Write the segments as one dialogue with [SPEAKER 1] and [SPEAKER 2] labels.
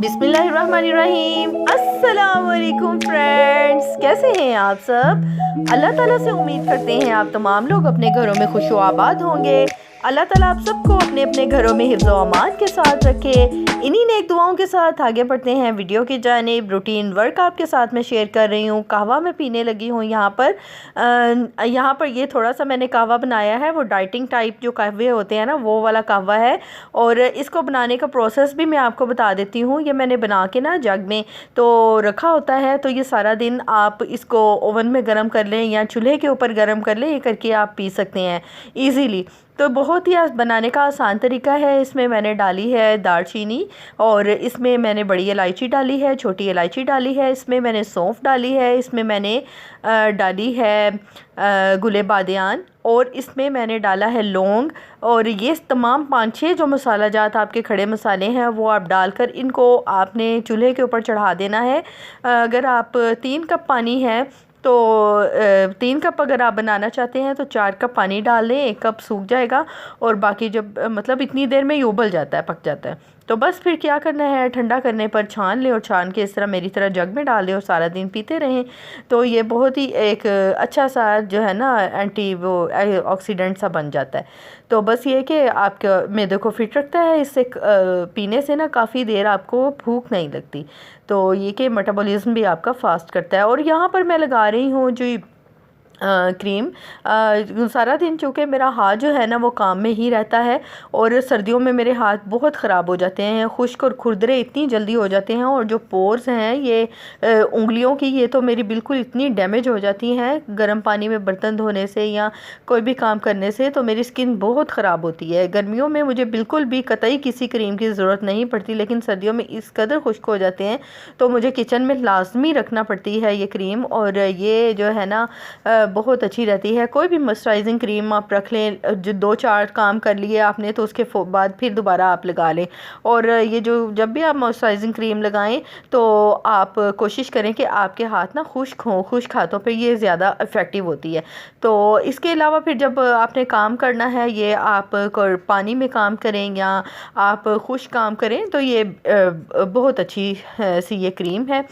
[SPEAKER 1] बिस्मिल्लाहिर्रहमानिर्रहीम। अस्सलाम वालेकुम फ्रेंड्स, कैसे हैं आप सब। अल्लाह ताला से उम्मीद करते हैं आप तमाम लोग अपने घरों में खुश आबाद होंगे। अल्लाह ताला आप सबको अपने अपने घरों में हिफ्ज़ व अमान के साथ रखे। इन्हीं नेक दुआओं के साथ आगे बढ़ते हैं वीडियो की जानिब। रूटीन वर्क आपके साथ में शेयर कर रही हूँ। कहवा मैं पीने लगी हूँ यहाँ पर ये थोड़ा सा मैंने कहवा बनाया है, वो डाइटिंग टाइप जो कहवे होते हैं ना, वो वाला कहवा है। और इसको बनाने का प्रोसेस भी मैं आपको बता देती हूँ। ये मैंने बना के ना जग में तो रखा होता है, तो ये सारा दिन आप इसको ओवन में गर्म कर लें या चूल्हे के ऊपर गर्म कर लें, ये करके आप पी सकते हैं ईज़िली। तो बहुत ही बनाने का आसान तरीका है। इसमें मैंने डाली है दालचीनी, और इसमें मैंने बड़ी इलायची डाली है, छोटी इलायची डाली है, इसमें मैंने सौंफ डाली है, इसमें मैंने डाली है गुले बादियान, और इसमें मैंने डाला है लौंग। और ये तमाम 5-6 जो मसाला जात आपके खड़े मसाले हैं वो आप डालकर इनको आपने चूल्हे के ऊपर चढ़ा देना है। अगर आप 3 कप पानी है तो 3 कप अगर आप बनाना चाहते हैं तो 4 कप पानी डाल लें, 1 कप सूख जाएगा। और बाकी जब मतलब इतनी देर में ही उबल जाता है, पक जाता है। तो बस फिर क्या करना है, ठंडा करने पर छान लें, और छान के इस तरह मेरी तरह जग में डाल लें और सारा दिन पीते रहें। तो ये बहुत ही एक अच्छा सा जो है ना एंटी वो ऑक्सीडेंट सा बन जाता है। तो बस ये कि आपके मैदे को फिट रखता है। इससे पीने से ना काफ़ी देर आपको भूख नहीं लगती। तो ये कि मेटाबॉलिज्म भी आपका फास्ट करता है। और यहाँ पर मैं लगा रही हूँ जो क्रीम। सारा दिन चूँकि मेरा हाथ जो है ना वो काम में ही रहता है, और सर्दियों में मेरे हाथ बहुत ख़राब हो जाते हैं, खुश्क और खुरदरे इतनी जल्दी हो जाते हैं। और जो पोर्स हैं ये उंगलियों की, ये तो मेरी बिल्कुल इतनी डैमेज हो जाती हैं गर्म पानी में बर्तन धोने से या कोई भी काम करने से। तो मेरी स्किन बहुत ख़राब होती है। गर्मियों में मुझे बिल्कुल भी कतई किसी क्रीम की ज़रूरत नहीं पड़ती, लेकिन सर्दियों में इस कदर खुश्क हो जाते हैं तो मुझे किचन में लाजमी रखना पड़ती है ये क्रीम। और ये जो है ना बहुत अच्छी रहती है। कोई भी मॉइस्चराइजिंग क्रीम आप रख लें, जो 2-4 काम कर लिए आपने तो उसके बाद फिर दोबारा आप लगा लें। और ये जो जब भी आप मॉइस्चराइजिंग क्रीम लगाएं तो आप कोशिश करें कि आपके हाथ ना खुश्क हों। खुश्क हाथों पे ये ज़्यादा इफ़ेक्टिव होती है। तो इसके अलावा फिर जब आपने काम करना है, ये आप पानी में काम करें या आप खुश्क काम करें, तो ये बहुत अच्छी सी ये क्रीम है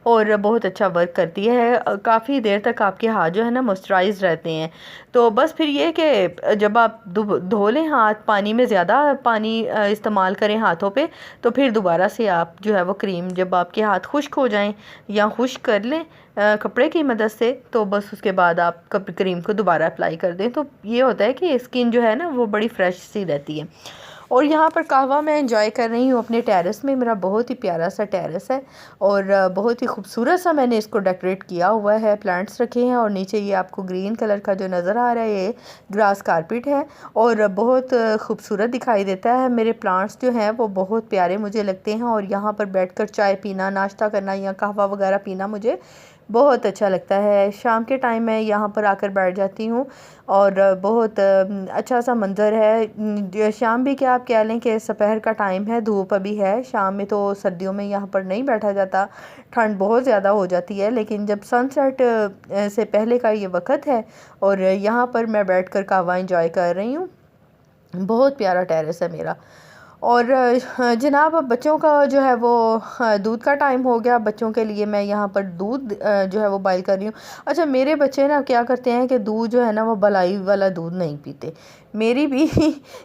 [SPEAKER 1] और बहुत अच्छा वर्क करती है। काफ़ी देर तक आपके हाथ जो है ना मॉइस्चराइज रहते हैं। तो बस फिर ये कि जब आप धो लें हाथ, पानी में ज़्यादा पानी इस्तेमाल करें हाथों पे, तो फिर दोबारा से आप जो है वो क्रीम जब आपके हाथ खुश्क हो जाएं या खुश्क कर लें कपड़े की मदद से, तो बस उसके बाद आप क्रीम को दोबारा अप्लाई कर दें। तो ये होता है कि स्किन जो है ना वो बड़ी फ्रेश सी रहती है। और यहाँ पर कहवा मैं एंजॉय कर रही हूँ अपने टेरेस में। मेरा बहुत ही प्यारा सा टेरेस है, और बहुत ही खूबसूरत सा मैंने इसको डेकोरेट किया हुआ है। प्लांट्स रखे हैं, और नीचे ये आपको ग्रीन कलर का जो नज़र आ रहा है ये ग्रास कारपेट है, और बहुत खूबसूरत दिखाई देता है। मेरे प्लांट्स जो हैं वो बहुत प्यारे मुझे लगते हैं, और यहाँ पर बैठकर चाय पीना, नाश्ता करना या कहवा वगैरह पीना मुझे बहुत अच्छा लगता है। शाम के टाइम मैं यहाँ पर आकर बैठ जाती हूँ, और बहुत अच्छा सा मंज़र है। शाम भी क्या आप कह लें कि दोपहर का टाइम है, धूप अभी है। शाम में तो सर्दियों में यहाँ पर नहीं बैठा जाता, ठंड बहुत ज़्यादा हो जाती है। लेकिन जब सनसेट से पहले का ये वक्त है, और यहाँ पर मैं बैठकर कहवा एंजॉय कर रही हूँ। बहुत प्यारा टेरेस है मेरा। और जनाब अब बच्चों का जो है वो दूध का टाइम हो गया। बच्चों के लिए मैं यहाँ पर दूध जो है वो बॉयल कर रही हूँ। अच्छा, मेरे बच्चे ना क्या करते हैं कि दूध जो है ना वो मलाई वाला दूध नहीं पीते। मेरी भी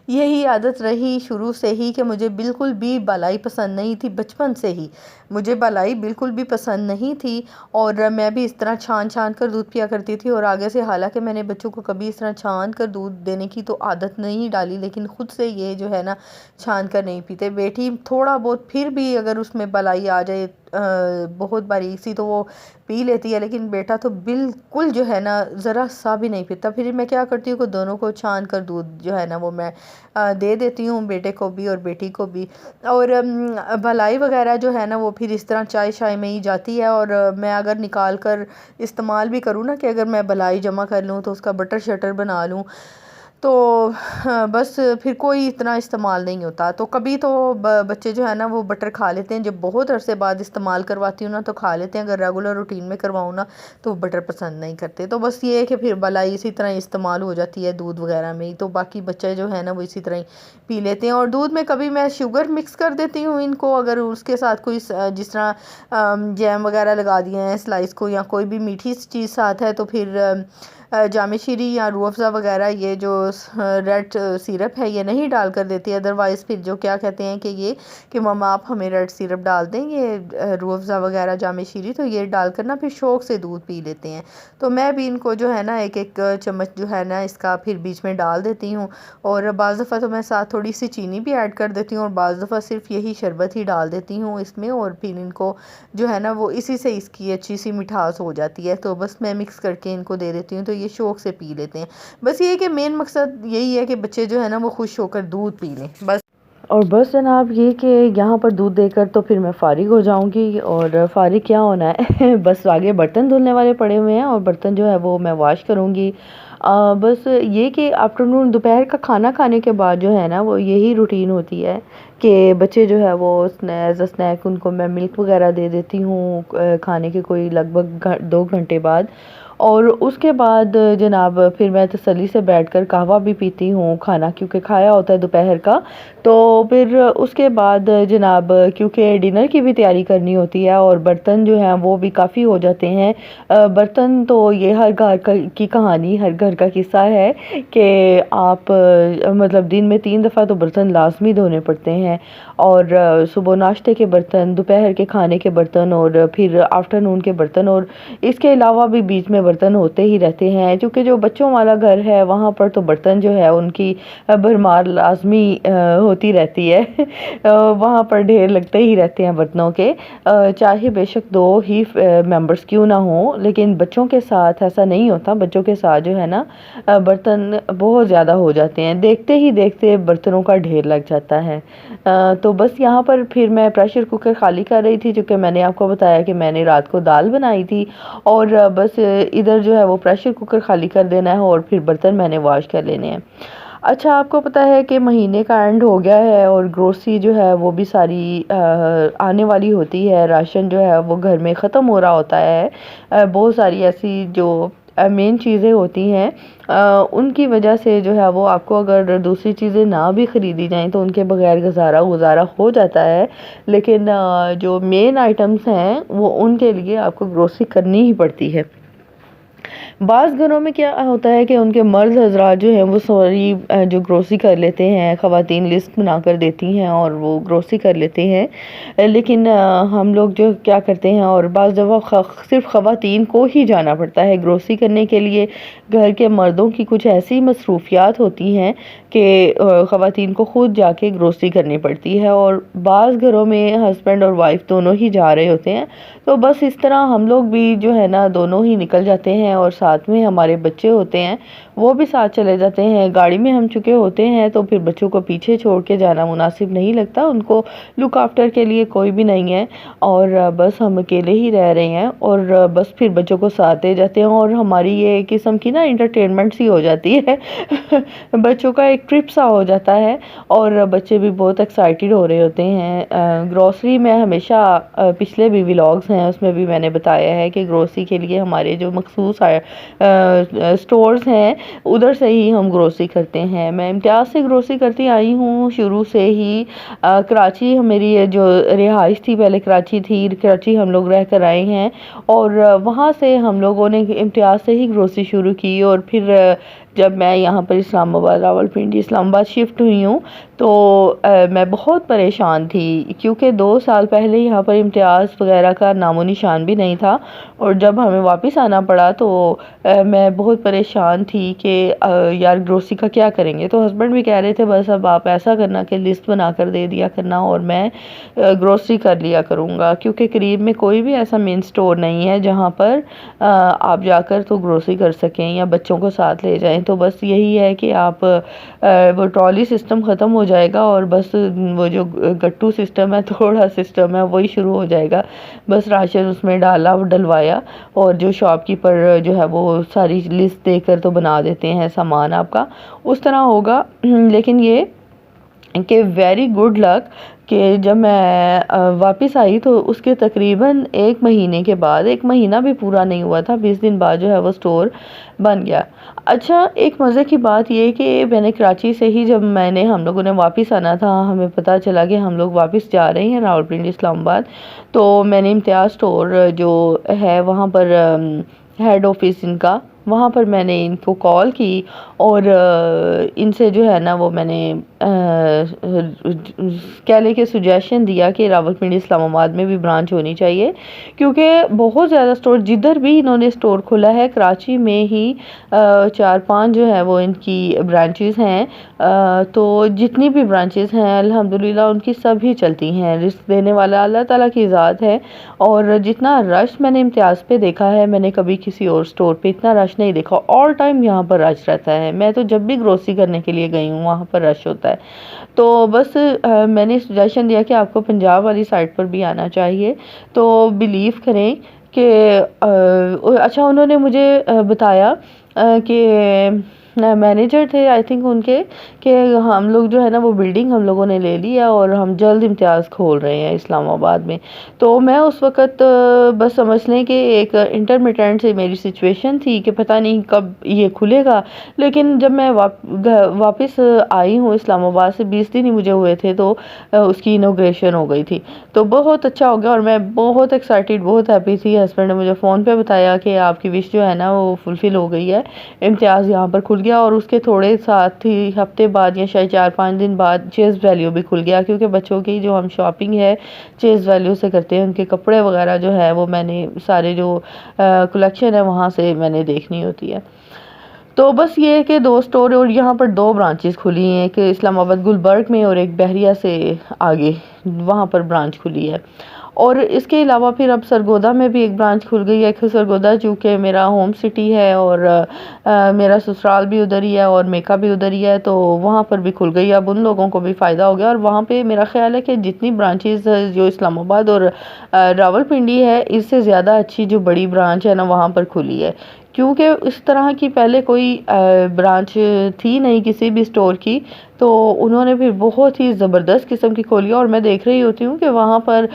[SPEAKER 1] यही आदत रही शुरू से ही कि मुझे बिल्कुल भी मलाई पसंद नहीं थी। बचपन से ही मुझे मलाई बिल्कुल भी पसंद नहीं थी, और मैं भी इस तरह छान छान कर दूध पिया करती थी। और आगे से हालांकि मैंने बच्चों को कभी इस तरह छान कर दूध देने की तो आदत नहीं डाली, लेकिन ख़ुद से ये जो है ना छान कर नहीं पीते। बेटी थोड़ा बहुत फिर भी अगर उसमें मलाई आ जाए बहुत बारीक सी तो वो पी लेती है, लेकिन बेटा तो बिल्कुल जो है ना ज़रा सा भी नहीं पीता। फिर मैं क्या करती हूँ कि दोनों को छान कर दूध जो है ना वो मैं दे देती हूँ, बेटे को भी और बेटी को भी। और मलाई वगैरह जो है ना वो फिर इस तरह चाय शाय में ही जाती है। और मैं अगर निकाल कर इस्तेमाल भी करूँ ना, कि अगर मैं मलाई जमा कर लूँ तो उसका बटर शटर बना लूँ, तो बस फिर कोई इतना इस्तेमाल नहीं होता। तो कभी तो बच्चे जो है ना वो बटर खा लेते हैं, जब बहुत अरसे बाद इस्तेमाल करवाती हूँ ना तो खा लेते हैं। अगर रेगुलर रूटीन में करवाऊँ ना तो बटर पसंद नहीं करते। तो बस ये है कि फिर भलाई इसी तरह इस्तेमाल हो जाती है दूध वगैरह में ही, तो बाकी बच्चे जो है ना वो इसी तरह ही पी लेते हैं। और दूध में कभी मैं शुगर मिक्स कर देती हूँ इनको, अगर उसके साथ कोई जिस तरह जैम वगैरह लगा दिए हैं स्लाइस को, या कोई भी मीठी चीज़ साथ है, तो फिर जामे शीरी या रूह अफ़ज़ा वगैरह ये जो रेड सिरप है ये नहीं डाल कर देती है। अदरवाइज़ फिर जो क्या कहते हैं कि ये कि मम्मा आप हमें रेड सिरप डाल दें, ये रूह अफ़ज़ा वगैरह जामे शीरी, तो ये डाल कर ना फिर शौक़ से दूध पी लेते हैं। तो मैं भी इनको जो है ना एक एक चम्मच जो है ना इसका फिर बीच में डाल देती हूँ। और बाज़ दफ़ा तो मैं साथ थोड़ी सी चीनी भी ऐड कर देती हूँ, और बाज़ दफ़ा सिर्फ यही शरबत ही डाल देती हूँ इसमें, और फिर इनको जो है ना वो इसी से इसकी अच्छी सी मिठास हो जाती है। तो बस मैं मिक्स करके इनको दे देती हूँ, तो ये शौक़ से पी लेते हैं। बस ये है कि मेन मकसद यही है कि बच्चे जो है ना वो खुश होकर दूध पी लें बस। और बस जनाब ये कि यहाँ पर दूध देकर तो फिर मैं फ़ारिग हो जाऊँगी। और फ़ारिग क्या होना है बस आगे बर्तन धुलने वाले पड़े हुए हैं, और बर्तन जो है वो मैं वॉश करूँगी। बस ये कि आफ्टरनून दोपहर का खाना खाने के बाद जो है ना वो यही रूटीन होती है कि बच्चे जो है वो एज अ स्नैक उनको मैं मिल्क वगैरह दे देती हूँ खाने के कोई लगभग 2 घंटे बाद। और उसके बाद जनाब फिर मैं तसल्ली से बैठकर कहवा भी पीती हूँ, खाना क्योंकि खाया होता है दोपहर का। तो फिर उसके बाद जनाब क्योंकि डिनर की भी तैयारी करनी होती है, और बर्तन जो हैं वो भी काफ़ी हो जाते हैं। बर्तन तो ये हर घर की कहानी, हर घर का किस्सा है कि आप मतलब दिन में 3 दफ़ा तो बर्तन लाजमी धोने पड़ते हैं। और सुबह नाश्ते के बर्तन, दोपहर के खाने के बर्तन, और फिर आफ्टरनून के बर्तन, और इसके अलावा भी बीच में बर्तन होते ही रहते हैं। क्योंकि जो बच्चों वाला घर है वहाँ पर तो बर्तन जो है उनकी भरमार लाजमी होती रहती है वहाँ पर ढेर लगते ही रहते हैं बर्तनों के, चाहे बेशक 2 ही मेंबर्स क्यों ना हो। लेकिन बच्चों के साथ ऐसा नहीं होता, बच्चों के साथ जो है ना बर्तन बहुत ज़्यादा हो जाते हैं, देखते ही देखते बर्तनों का ढेर लग जाता है। तो बस यहाँ पर फिर मैं प्रेशर कुकर खाली कर रही थी, क्योंकि मैंने आपको बताया कि मैंने रात को दाल बनाई थी। और बस इधर जो है वो प्रेशर कुकर खाली कर देना है, और फिर बर्तन मैंने वॉश कर लेने हैं। अच्छा, आपको पता है कि महीने का एंड हो गया है, और ग्रोसरी जो है वो भी सारी आने वाली होती है। राशन जो है वो घर में ख़त्म हो रहा होता है। बहुत सारी ऐसी जो मेन चीज़ें होती हैं उनकी वजह से जो है वो आपको अगर दूसरी चीज़ें ना भी ख़रीदी जाएं तो उनके बगैर गुजारा हो जाता है। लेकिन जो मेन आइटम्स हैं वो उनके लिए आपको ग्रोसरी करनी ही पड़ती है। बाज़ घरों में क्या होता है कि उनके मर्द हज़रात जो हैं वो सारी जो ग्रोसरी कर लेते हैं, ख़वातीन लिस्ट बना कर देती हैं और वो ग्रोसरी कर लेते हैं। लेकिन हम लोग जो क्या करते हैं, और बाज़ दफ़ा सिर्फ ख़वातीन को ही जाना पड़ता है ग्रोसरी करने के लिए। घर के मर्दों की कुछ ऐसी मसरूफियात होती हैं कि ख़वातीन को ख़ुद जाके ग्रोसरी करनी पड़ती है, और बाज़ घरों में हस्बैंड और वाइफ दोनों ही जा रहे होते हैं। तो बस इस तरह हम लोग भी जो है ना दोनों ही निकल जाते हैं, और साथ में हमारे बच्चे होते हैं वो भी साथ चले जाते हैं। गाड़ी में हम चुके होते हैं तो फिर बच्चों को पीछे छोड़ के जाना मुनासिब नहीं लगता, उनको लुक आफ्टर के लिए कोई भी नहीं है, और बस हम अकेले ही रह रहे हैं। और बस फिर बच्चों को साथ ले जाते हैं, और हमारी ये किस्म की ना इंटरटेनमेंट सी हो जाती है बच्चों का एक ट्रिप सा हो जाता है, और बच्चे भी बहुत एक्साइटेड हो रहे होते हैं। ग्रोसरी में हमेशा पिछले भी व्लॉग्स हैं उसमें भी मैंने बताया है कि ग्रोसरी के लिए हमारे जो मखसूस स्टोर्स हैं उधर से ही हम ग्रोसरी करते हैं। मैं इम्तियाज़ से ग्रोसरी करती आई हूँ शुरू से ही। कराची मेरी जो रिहाइश थी, पहले कराची थी, कराची हम लोग रह कर आए हैं, और वहाँ से हम लोगों ने इम्तियाज़ से ही ग्रोसरी शुरू की। और फिर जब मैं यहाँ पर इस्लामाबाद, रावलपिंडी इस्लामाबाद शिफ्ट हुई हूँ तो मैं बहुत परेशान थी, क्योंकि 2 साल पहले यहाँ पर इम्तियाज़ वगैरह का नामो निशान भी नहीं था, और जब हमें वापस आना पड़ा तो मैं बहुत परेशान थी कि यार ग्रोसरी का क्या करेंगे। तो हस्बैंड भी कह रहे थे बस अब आप ऐसा करना कि लिस्ट बना कर दे दिया करना, और मैं ग्रोसरी कर लिया करूँगा, क्योंकि करीब में कोई भी ऐसा मेन स्टोर नहीं है जहाँ पर आप जाकर तो ग्रोसरी कर सकें या बच्चों को साथ ले जाएं। तो बस यही है कि आप वो ट्रॉली सिस्टम ख़त्म हो जाएगा और बस वो जो गट्टू सिस्टम है, थोड़ा सिस्टम है, वही शुरू हो जाएगा। बस राशन उसमें डाला, डलवाया, और जो शॉपकीपर जो है वो सारी लिस्ट देकर तो बना देते हैं सामान आपका, उस तरह होगा। लेकिन ये कि वेरी गुड लक कि जब मैं वापस आई तो उसके तकरीबन 1 महीने के बाद, 1 महीना भी पूरा नहीं हुआ था, 20 दिन बाद जो है वो स्टोर बन गया। अच्छा, एक मज़े की बात ये कि मैंने कराची से ही, जब हम लोगों ने वापस आना था, हमें पता चला कि हम लोग वापस जा रहे हैं रावलपिंडी इस्लामाबाद, तो मैंने इम्तियाज़ स्टोर जो है वहाँ पर हेड ऑफिस इनका, वहाँ पर मैंने इनको कॉल की और इनसे जो है ना वो मैंने कह लें कि सुजेशन दिया कि रावलपिंडी इस्लामाबाद में भी ब्रांच होनी चाहिए, क्योंकि बहुत ज़्यादा स्टोर, जिधर भी इन्होंने स्टोर खोला है कराची में ही 4-5 जो है वो इनकी ब्रांचेस हैं। तो जितनी भी ब्रांचेस हैं अल्हम्दुलिल्लाह उनकी सभी चलती हैं। रिस्क देने वाला अल्लाह ताला की ज़ात है। और जितना रश मैंने इम्तियाज़ पे देखा है, मैंने कभी किसी और स्टोर पे इतना रश नहीं देखा। ऑल टाइम यहाँ पर रश रहता है। मैं तो जब भी ग्रोसरी करने के लिए गई हूँ वहाँ पर रश होता है। तो बस मैंने सजेशन दिया कि आपको पंजाब वाली साइड पर भी आना चाहिए। तो बिलीव करें कि अच्छा, उन्होंने मुझे बताया कि मैनेजर थे आई थिंक उनके, कि हम लोग जो है ना वो बिल्डिंग हम लोगों ने ले ली है और हम जल्द इम्तियाज़ खोल रहे हैं इस्लामाबाद में। तो मैं उस वक़्त बस समझ लें कि एक इंटरमिटेंट से मेरी सिचुएशन थी कि पता नहीं कब ये खुलेगा। लेकिन जब मैं वापस आई हूँ इस्लामाबाद से, 20 दिन ही मुझे हुए थे, तो उसकी इनॉग्रेशन हो गई थी। तो बहुत अच्छा हो गया और मैं बहुत एक्साइटेड, बहुत हैप्पी थी। हस्बैंड ने मुझे फ़ोन पे बताया कि आपकी विश जो है ना वो फुलफ़िल हो गई है, इम्तियाज़ यहाँ पर खुल गया। और उसके थोड़े साथ ही हफ्ते बाद या शायद 4-5 दिन बाद चेज़ वैल्यू भी खुल गया, क्योंकि बच्चों की जो हम शॉपिंग है चेज़ वैल्यू से करते हैं, उनके कपड़े वगैरह जो है वो मैंने सारे जो कलेक्शन है वहाँ से मैंने देखनी होती है। तो बस ये है कि 2 स्टोर और यहाँ पर 2 ब्रांचेस खुली हैं, एक इस्लामाबाद गुलबर्ग में और एक बहरिया से आगे वहाँ पर ब्रांच खुली है। और इसके अलावा फिर अब सरगोदा में भी एक ब्रांच खुल गई है। सरगोदा चूँकि मेरा होम सिटी है और मेरा ससुराल भी उधर ही है और मेका भी उधर ही है, तो वहाँ पर भी खुल गई। अब उन लोगों को भी फ़ायदा हो गया और वहाँ पे मेरा ख़्याल है कि जितनी ब्रांचेस जो इस्लामाबाद और रावलपिंडी है, इससे ज़्यादा अच्छी जो बड़ी ब्रांच है ना वहाँ पर खुली है, क्योंकि इस तरह की पहले कोई ब्रांच थी नहीं किसी भी स्टोर की। तो उन्होंने भी बहुत ही ज़बरदस्त किस्म की खोली और मैं देख रही होती हूँ कि वहाँ पर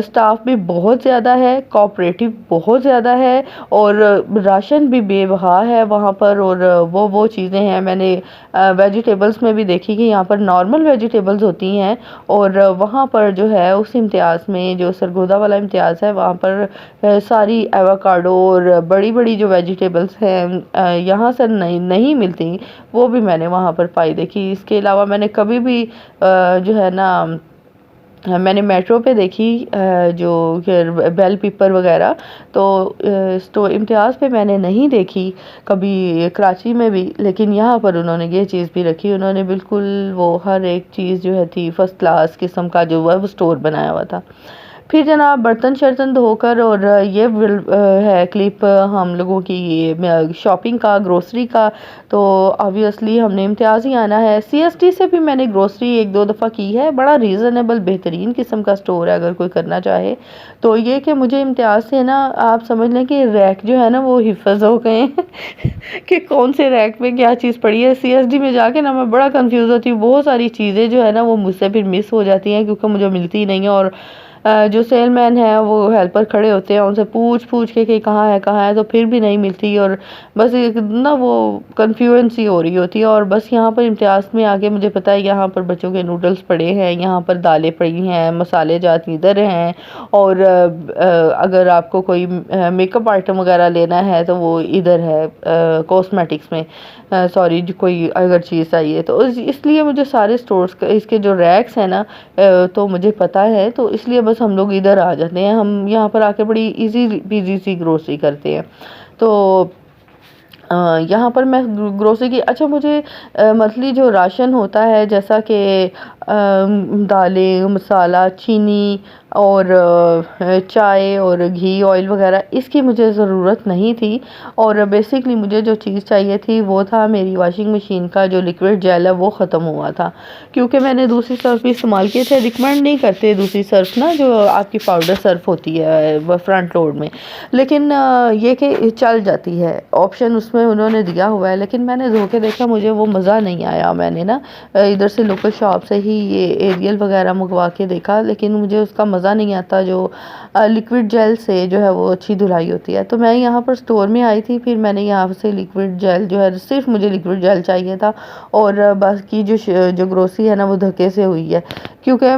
[SPEAKER 1] स्टाफ भी बहुत ज़्यादा है, कोऑपरेटिव बहुत ज़्यादा है और राशन भी बेबहा है वहाँ पर। और वो चीज़ें हैं, मैंने वेजिटेबल्स में भी देखी कि यहाँ पर नॉर्मल वेजिटेबल्स होती हैं और वहाँ पर जो है उस इम्तियाज़ में, जो सरगोदा वाला इम्तियाज़ है, वहाँ पर सारी एवोकाडो और बड़ी बड़ी जो वेजिटेबल्स हैं यहाँ से नहीं मिलती, वो भी मैंने वहाँ पर पाई देखी। इसके अलावा मैंने कभी भी जो है ना मैंने मेट्रो पे देखी जो बेल पेपर वगैरह, तो इम्तियाज़ पे मैंने नहीं देखी कभी कराची में भी। लेकिन यहाँ पर उन्होंने ये चीज़ भी रखी, उन्होंने बिल्कुल वो हर एक चीज़ जो है थी फर्स्ट क्लास किस्म का जो वो स्टोर बनाया हुआ था। फिर जनाब बर्तन शर्तन धोकर, और ये है क्लिप हम लोगों की शॉपिंग का, ग्रोसरी का। तो ऑब्वियसली हमने इम्तियाज़ ही आना है। सीएसटी से भी मैंने ग्रोसरी 1-2 दफ़ा की है, बड़ा रीज़नेबल बेहतरीन किस्म का स्टोर है अगर कोई करना चाहे। तो ये कि मुझे इम्तियाज़ से ना आप समझ लें कि रैक जो है ना वो हिफ़्ज़ हो गए हैं कि कौन से रैक में क्या चीज़ पड़ी है। सीएसडी में जाके ना मैं बड़ा कंफ्यूज होती हूँ, बहुत सारी चीज़ें जो है ना वो मुझसे फिर मिस हो जाती हैं क्योंकि मुझे मिलती नहीं है। और जो सेलमैन है वो हेल्पर खड़े होते हैं, उनसे पूछ के कि कहाँ है, तो फिर भी नहीं मिलती और बस एक ना वो कन्फ्यूजन सी हो रही होती है। और बस यहाँ पर इम्तियाज़ में आके मुझे पता है यहाँ पर बच्चों के नूडल्स पड़े हैं, यहाँ पर दालें पड़ी हैं, मसाले जात इधर हैं। और अगर आपको कोई मेकअप आइटम वगैरह लेना है तो वो इधर है कॉस्मेटिक्स में, सॉरी कोई अगर चीज़ चाहिए तो इसलिए मुझे सारे स्टोर्स इसके जो रैक्स हैं ना तो मुझे पता है, तो इसलिए बस हम लोग इधर आ जाते हैं। हम यहाँ पर आके बड़ी इजी पीजी सी ग्रोसरी करते हैं। तो यहाँ पर मैं ग्रोसरी की, अच्छा मुझे मंथली जो राशन होता है जैसा कि दालें, मसाला, चीनी और चाय और घी ऑयल वगैरह इसकी मुझे ज़रूरत नहीं थी। और बेसिकली मुझे जो चीज़ चाहिए थी वो था मेरी वॉशिंग मशीन का जो लिक्विड जेल है वो ख़त्म हुआ था, क्योंकि मैंने दूसरी सर्फ़ भी इस्तेमाल किए थे। रिकमेंड नहीं करते दूसरी सर्फ़ ना, जो आपकी पाउडर सर्फ़ होती है वो फ्रंट लोड में, लेकिन ये कि चल जाती है, ऑप्शन उसमें उन्होंने दिया हुआ है। लेकिन मैंने धो के देखा, मुझे वो मज़ा नहीं आया। मैंने ना इधर से लोकल शॉप से ही ये एरियल वगैरह मंगवा के देखा, लेकिन मुझे उसका मज़ा नहीं आता जो लिक्विड जेल से जो है वो अच्छी धुलाई होती है। तो मैं यहाँ पर स्टोर में आई थी, फिर मैंने यहाँ से लिक्विड जेल जो है, सिर्फ मुझे लिक्विड जेल चाहिए था, और बाकी जो ग्रोसरी है ना वो धक्के से हुई है, क्योंकि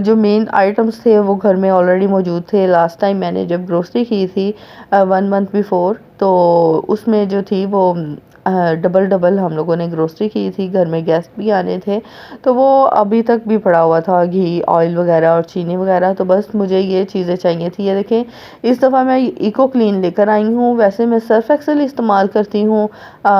[SPEAKER 1] जो मेन आइटम्स थे वो घर में ऑलरेडी मौजूद थे। लास्ट टाइम मैंने जब ग्रोसरी की थी 1 मंथ बिफोर, तो उसमें जो थी वो डबल डबल हम लोगों ने ग्रोसरी की थी, घर में गेस्ट भी आने थे, तो वो अभी तक भी पड़ा हुआ था, घी ऑयल वगैरह और चीनी वगैरह। तो बस मुझे ये चीज़ें चाहिए थी। ये देखें, इस दफ़ा मैं इको क्लीन लेकर आई हूँ। वैसे मैं सर्फ एक्सेल इस्तेमाल करती हूँ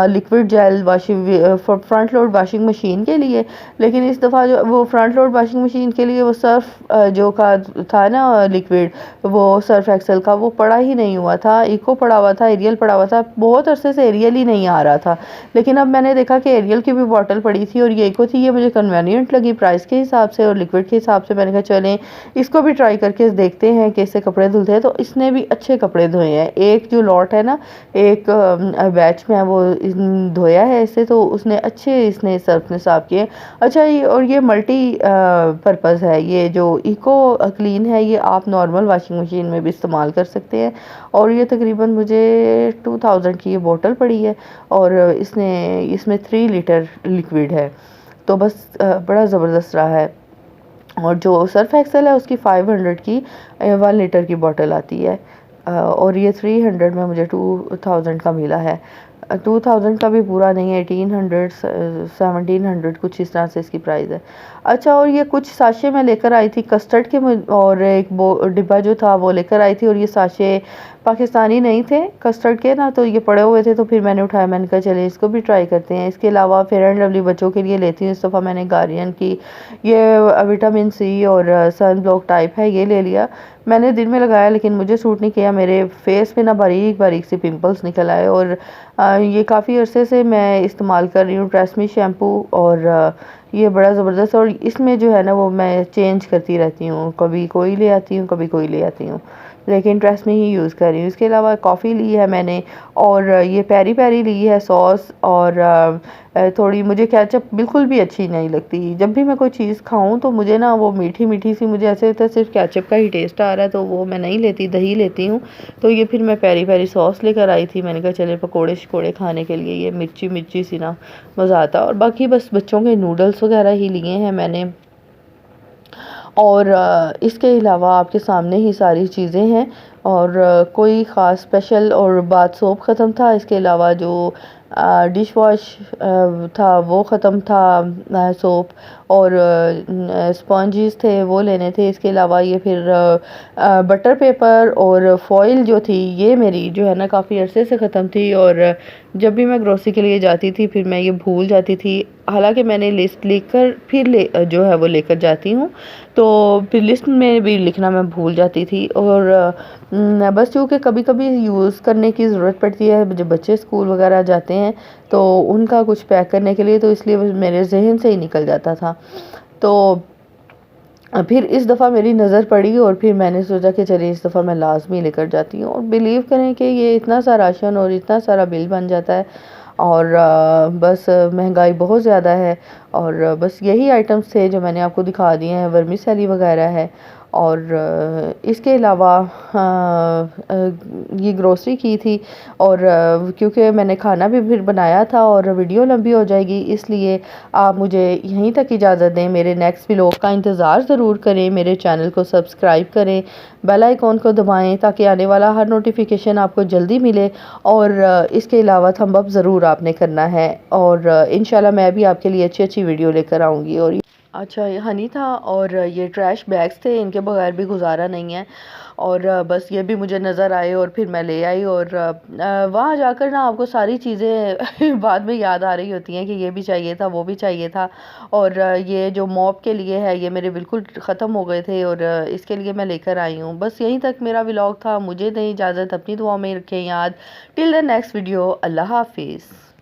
[SPEAKER 1] liquid gel washing front load washing machine के लिए, लेकिन इस दफ़ा जो वो फ्रंट लोड वॉशिंग मशीन के लिए वो सर्फ जो का था ना लिक्विड, वो सर्फ एक्सेल का वो पड़ा ही नहीं हुआ था, इको पड़ा हुआ था, एरियल पड़ा हुआ था। बहुत अरसे से एरियल ही नहीं आ रहा था, लेकिन अब मैंने देखा कि एरियल की भी बॉटल पड़ी थी और ये इको थी। ये मुझे कन्वीनियंट लगी प्राइस के हिसाब से और लिक्विड के हिसाब से। मैंने कहा चलें इसको भी ट्राई करके देखते हैं कैसे कपड़े धुलते हैं। तो इसने भी अच्छे कपड़े धोए हैं। एक जो लॉट है ना, एक बैच में वो धोया है इससे, तो उसने अच्छे इसने सर्फ ने साफ किए। अच्छा, और ये मल्टी पर्पज़ है। ये जो इको क्लीन है ये आप नॉर्मल वॉशिंग मशीन में भी इस्तेमाल कर सकते हैं। और ये तकरीबन मुझे 2000 की ये बोतल पड़ी है, और इसमें 3 लीटर लिक्विड है। तो बस बड़ा ज़बरदस्त रहा है। और जो सर्फ एक्सेल है उसकी 500 की 1 लीटर की बोतल आती है, और ये 300 में मुझे 2000 का मिला है। 2000 का भी पूरा नहीं है, 1800 1700 कुछ इस तरह से इसकी प्राइस है। अच्छा, और ये कुछ साशे मैं लेकर आई थी कस्टर्ड के, और एक डिब्बा जो था वो लेकर आई थी, और ये साशे पाकिस्तानी नहीं थे कस्टर्ड के ना, तो ये पड़े हुए थे, तो फिर मैंने उठाया। मैंने कहा चले इसको भी ट्राई करते हैं। इसके अलावा फेयर एंड लवली बच्चों के लिए लेती हूँ। इस दफ़ा मैंने गार्नियर की ये विटामिन सी और सन ब्लॉक टाइप है, ये ले लिया। मैंने दिन में लगाया लेकिन मुझे सूट नहीं किया। मेरे फेस पे ना बारीक बारीक से पिंपल्स निकल आए, और ये काफ़ी अरसे से मैं इस्तेमाल कर रही हूँ ट्रेस्मी शैम्पू, और ये बड़ा ज़बरदस्त। और इसमें जो है ना वो मैं चेंज करती रहती हूँ, कभी कोई ले आती हूँ कभी कोई ले आती हूँ, लेकिन ट्रेस्मी ही यूज़ कर रही हूँ। इसके अलावा कॉफ़ी ली है मैंने, और ये पेरी पेरी ली है सॉस, और थोड़ी मुझे केचप बिल्कुल भी अच्छी नहीं लगती। जब भी मैं कोई चीज़ खाऊं तो मुझे ना वो मीठी मीठी सी, मुझे ऐसे लगता है सिर्फ केचप का ही टेस्ट आ रहा है, तो वो मैं नहीं लेती, दही लेती हूँ। तो ये फिर मैं पेरी पेरी सॉस लेकर आई थी। मैंने कहा चले पकोड़े शकोड़े खाने के लिए, ये मिर्ची मिर्ची सी ना मज़ा आता। और बाकी बस बच्चों के नूडल्स वगैरह ही लिए हैं मैंने, और इसके अलावा आपके सामने ही सारी चीज़ें हैं। और कोई ख़ास स्पेशल, और बाथ सोप ख़त्म था। इसके अलावा जो डिश वॉश था वो ख़त्म था, सोप, और स्पॉन्जेस थे वो लेने थे। इसके अलावा ये फिर बटर पेपर और फॉइल जो थी ये मेरी जो है ना काफ़ी अरसे से ख़त्म थी, और जब भी मैं ग्रोसरी के लिए जाती थी फिर मैं ये भूल जाती थी। हालांकि मैंने लिस्ट लिखकर फिर जो है वो लेकर जाती हूँ, तो फिर लिस्ट में भी लिखना मैं भूल जाती थी। और बस क्योंकि कभी कभी यूज़ करने की ज़रूरत पड़ती है, जब बच्चे स्कूल वगैरह जाते हैं तो उनका कुछ पैक करने के लिए, तो इसलिए मेरे जहन से ही निकल जाता था। तो फिर इस दफ़ा मेरी नज़र पड़ी, और फिर मैंने सोचा कि चलिए इस दफ़ा मैं लाजमी लेकर जाती हूँ। और बिलीव करें कि ये इतना सा राशन और इतना सारा बिल बन जाता है, और बस महंगाई बहुत ज़्यादा है। और बस यही आइटम्स थे जो मैंने आपको दिखा दिए हैं। वर्मिसेली वगैरह है, और इसके अलावा ये ग्रोसरी की थी, और क्योंकि मैंने खाना भी फिर बनाया था और वीडियो लंबी हो जाएगी, इसलिए आप मुझे यहीं तक इजाज़त दें। मेरे नेक्स्ट व्लॉग का इंतज़ार ज़रूर करें, मेरे चैनल को सब्सक्राइब करें, बेल आइकॉन को दबाएं ताकि आने वाला हर नोटिफिकेशन आपको जल्दी मिले। और इसके अलावा थंब अप ज़रूर आपने करना है, और इंशाल्लाह मैं भी आपके लिए अच्छी अच्छी वीडियो लेकर आऊँगी। और अच्छा, ये हनी था और ये ट्रैश बैग्स थे, इनके बगैर भी गुजारा नहीं है। और बस ये भी मुझे नज़र आए और फिर मैं ले आई। और वहाँ जाकर ना आपको सारी चीज़ें बाद में याद आ रही होती हैं कि ये भी चाहिए था, वो भी चाहिए था। और ये जो मॉप के लिए है, ये मेरे बिल्कुल ख़त्म हो गए थे और इसके लिए मैं लेकर आई हूँ। बस यहीं तक मेरा व्लॉग था। मुझे दें इजाज़त, अपनी दुआ में रखें याद। टिल द नेक्स्ट वीडियो, अल्लाह हाफिज़।